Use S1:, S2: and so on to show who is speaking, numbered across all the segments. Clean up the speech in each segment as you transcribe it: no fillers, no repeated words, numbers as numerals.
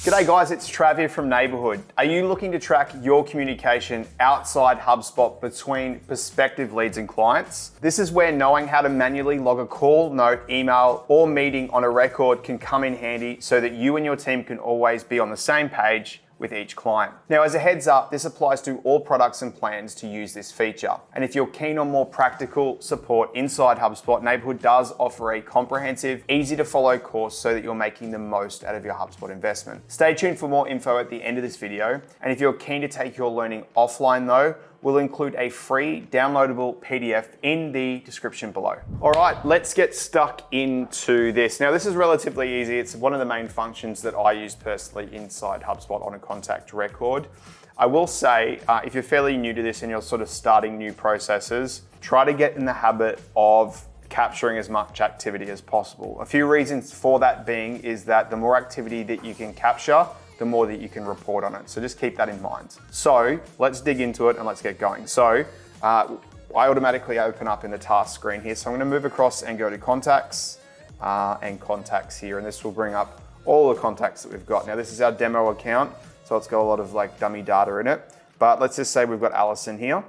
S1: G'day guys, it's Trav here from Neighbourhood. Are you looking to track your communication outside HubSpot between prospective leads and clients? This is where knowing how to manually log a call, note, email, or meeting on a record can come in handy so that you and your team can always be on the same page with each client. Now, as a heads up, this applies to all products and plans to use this feature. And if you're keen on more practical support inside HubSpot, Neighbourhood does offer a comprehensive, easy to follow course so that you're making the most out of your HubSpot investment. Stay tuned for more info at the end of this video. And if you're keen to take your learning offline though, we'll include a free downloadable PDF in the description below. All right, let's get stuck into this. Now, this is relatively easy. It's one of the main functions that I use personally inside HubSpot on a contact record. I will say, if you're fairly new to this and you're sort of starting new processes, try to get in the habit of capturing as much activity as possible. A few reasons for that being is that the more activity that you can capture, the more that you can report on it. So just keep that in mind. So let's dig into it and let's get going. So I automatically open up in the task screen here. So I'm gonna move across and go to contacts and contacts here. And this will bring up all the contacts that we've got. Now this is our demo account. So it's got a lot of like dummy data in it. But let's just say we've got Allison here.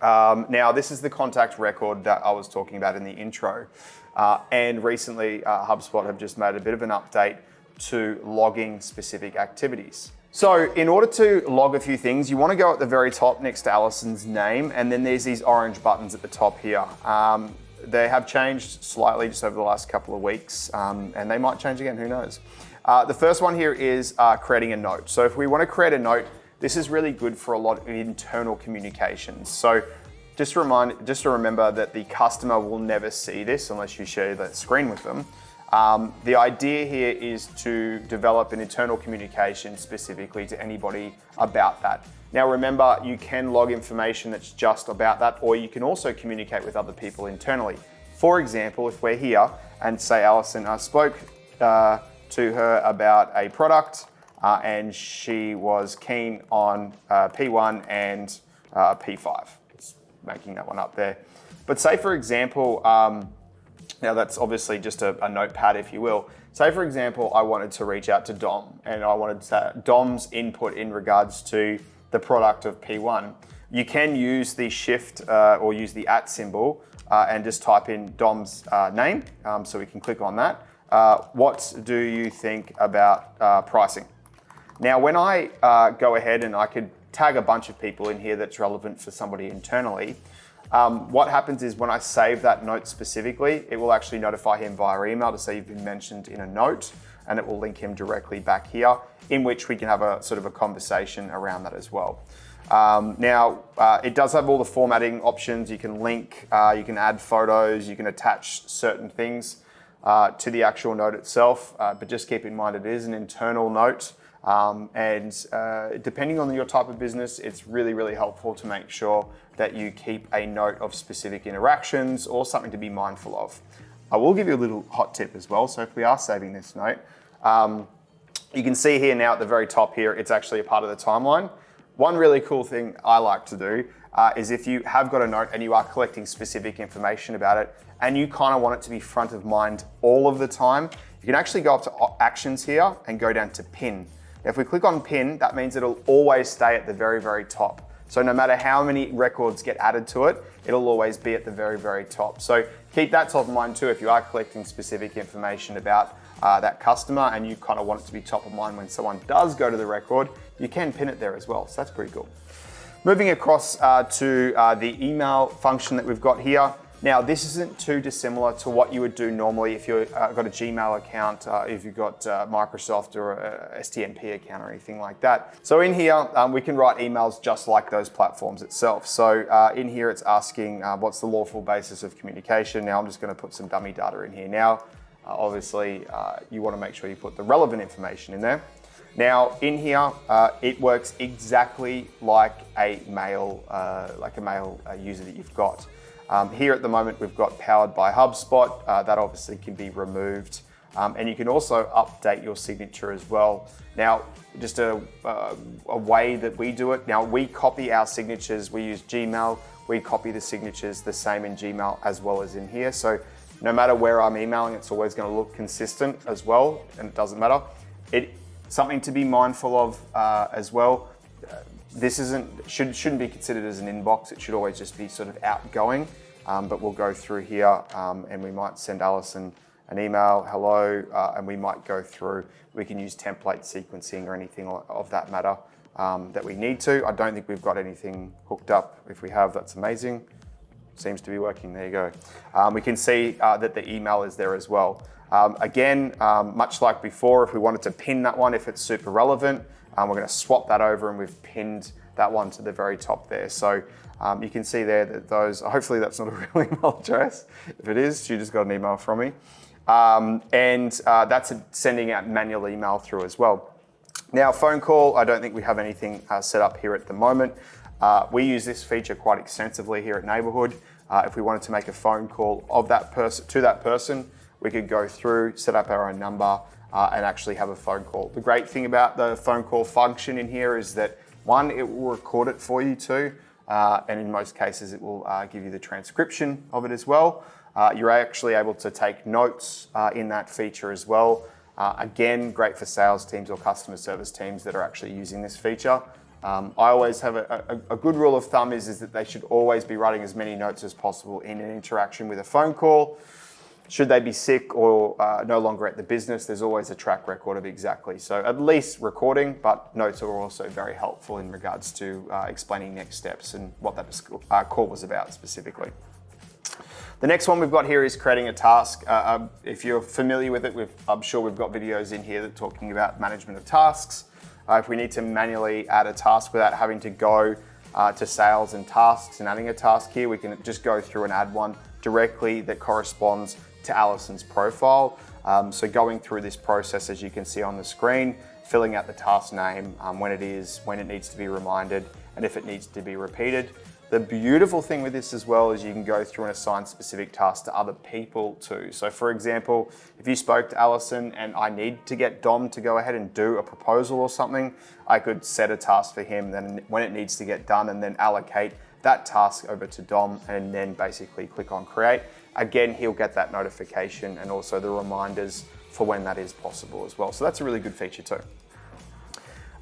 S1: Now this is the contact record that I was talking about in the intro. And recently HubSpot have just made a bit of an update to logging specific activities. So in order to log a few things, you want to go at the very top next to Allison's name, and then there's these orange buttons at the top here. They have changed slightly just over the last couple of weeks, and they might change again, who knows. The first one here is creating a note. So if we want to create a note, this is really good for a lot of internal communications. So just to remember that the customer will never see this unless you share that screen with them. The idea here is to develop an internal communication specifically to anybody about that. Now remember, you can log information that's just about that, or you can also communicate with other people internally. For example, if we're here and say Allison spoke to her about a product and she was keen on P1 and P5. Just making that one up there. But say for example, now that's obviously just a notepad, if you will. Say for example, I wanted to reach out to Dom and I wanted Dom's input in regards to the product of P1. You can use the shift or use the @ symbol and just type in Dom's name. So we can click on that. What do you think about pricing? Now, when I go ahead and I could tag a bunch of people in here that's relevant for somebody internally, what happens is when I save that note specifically, it will actually notify him via email to say you've been mentioned in a note, and it will link him directly back here, in which we can have a sort of a conversation around that as well. Now, it does have all the formatting options. You can link, you can add photos, you can attach certain things to the actual note itself, but just keep in mind it is an internal note. Depending on your type of business, it's really, really helpful to make sure that you keep a note of specific interactions or something to be mindful of. I will give you a little hot tip as well. So if we are saving this note, you can see here now at the very top here, it's actually a part of the timeline. One really cool thing I like to do is if you have got a note and you are collecting specific information about it and you kind of want it to be front of mind all of the time, you can actually go up to actions here and go down to pin. If we click on pin, that means it'll always stay at the very, very top. So no matter how many records get added to it, it'll always be at the very, very top. So keep that top of mind too if you are collecting specific information about that customer and you kind of want it to be top of mind when someone does go to the record, you can pin it there as well. So that's pretty cool. Moving across to the email function that we've got here. Now, this isn't too dissimilar to what you would do normally if you've got a Gmail account, if you've got Microsoft or a STMP account or anything like that. So in here, we can write emails just like those platforms itself. So in here, it's asking what's the lawful basis of communication. Now, I'm just going to put some dummy data in here now. Obviously, you want to make sure you put the relevant information in there. Now, in here, it works exactly like a mail user that you've got. Here at the moment, we've got powered by HubSpot. That obviously can be removed. And you can also update your signature as well. Now, just a way that we do it. Now, we copy our signatures. We use Gmail. We copy the signatures the same in Gmail as well as in here. So no matter where I'm emailing, it's always going to look consistent as well, and it doesn't matter. Something to be mindful of as well. This shouldn't be considered as an inbox. It should always just be sort of outgoing. But we'll go through here and we might send Alison an email, hello, and we might go through. We can use template sequencing or anything of that matter that we need to. I don't think we've got anything hooked up. If we have, that's amazing. Seems to be working, there you go. We can see that the email is there as well. Again, much like before, if we wanted to pin that one, if it's super relevant, we're gonna swap that over and we've pinned that one to the very top there. So you can see there that those, hopefully that's not a real email address. If it is, she just got an email from me. That's sending out manual email through as well. Now, phone call, I don't think we have anything set up here at the moment. We use this feature quite extensively here at Neighbourhood. If we wanted to make a phone call of that person to that person, we could go through, set up our own number, and actually have a phone call. The great thing about the phone call function in here is that, one, it will record it for you too, and in most cases it will give you the transcription of it as well. You're actually able to take notes in that feature as well. Again, great for sales teams or customer service teams that are actually using this feature. I always have a good rule of thumb is that they should always be writing as many notes as possible in an interaction with a phone call. Should they be sick or no longer at the business, there's always a track record of exactly. So at least recording, but notes are also very helpful in regards to explaining next steps and what that call was about specifically. The next one we've got here is creating a task. If you're familiar with it, I'm sure we've got videos in here that are talking about management of tasks. If we need to manually add a task without having to go to sales and tasks and adding a task here, we can just go through and add one directly that corresponds to Alison's profile. So going through this process, as you can see on the screen, filling out the task name, when it is, when it needs to be reminded, and if it needs to be repeated. The beautiful thing with this as well is you can go through and assign specific tasks to other people too. So for example, if you spoke to Alison and I need to get Dom to go ahead and do a proposal or something, I could set a task for him, then when it needs to get done, and then allocate that task over to Dom and then basically click on create. Again, he'll get that notification and also the reminders for when that is possible as well. So that's a really good feature too.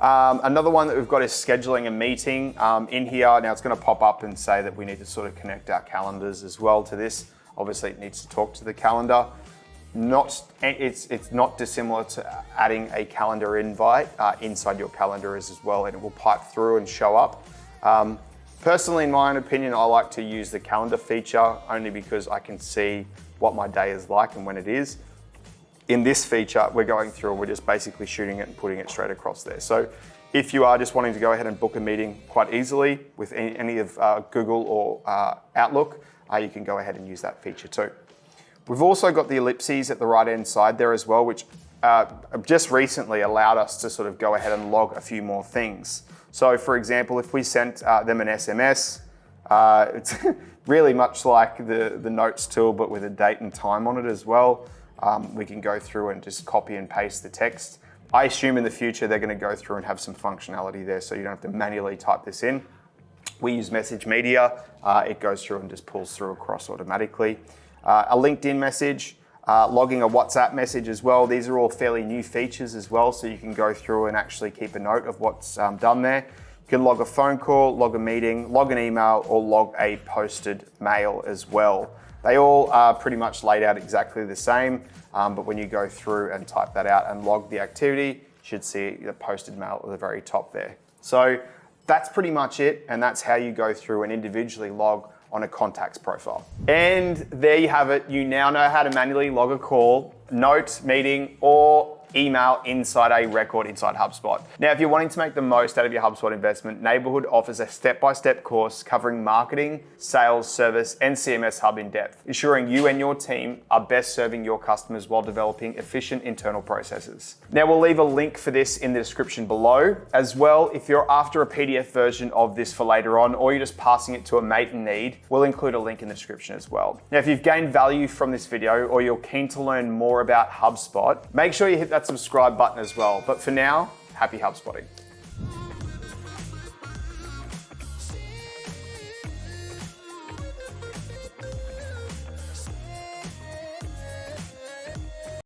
S1: Another one that we've got is scheduling a meeting in here. Now it's going to pop up and say that we need to sort of connect our calendars as well to this. Obviously it needs to talk to the calendar. It's not dissimilar to adding a calendar invite inside your calendar as well, and it will pipe through and show up. Personally, in my own opinion, I like to use the calendar feature only because I can see what my day is like and when it is. In this feature, we're going through and we're just basically shooting it and putting it straight across there. So if you are just wanting to go ahead and book a meeting quite easily with any of Google or Outlook, you can go ahead and use that feature too. We've also got the ellipses at the right-hand side there as well, which just recently allowed us to sort of go ahead and log a few more things. So for example, if we sent them an SMS, it's really much like the notes tool, but with a date and time on it as well. We can go through and just copy and paste the text. I assume in the future they're going to go through and have some functionality there so you don't have to manually type this in. We use message media. It goes through and just pulls through across automatically. A LinkedIn message, logging a WhatsApp message as well. These are all fairly new features as well, so you can go through and actually keep a note of what's done there. You can log a phone call, log a meeting, log an email, or log a posted mail as well. They all are pretty much laid out exactly the same, but when you go through and type that out and log the activity, you should see the posted mail at the very top there. So that's pretty much it, and that's how you go through and individually log on a contacts profile. And there you have it. You now know how to manually log a call, note, meeting, or email inside a record inside HubSpot. Now, if you're wanting to make the most out of your HubSpot investment, Neighbourhood offers a step-by-step course covering marketing, sales, service, and CMS Hub in depth, ensuring you and your team are best serving your customers while developing efficient internal processes. Now, we'll leave a link for this in the description below. As well, if you're after a PDF version of this for later on, or you're just passing it to a mate in need, we'll include a link in the description as well. Now, if you've gained value from this video, or you're keen to learn more about HubSpot, make sure you hit that subscribe button as well. But for now, happy HubSpotting.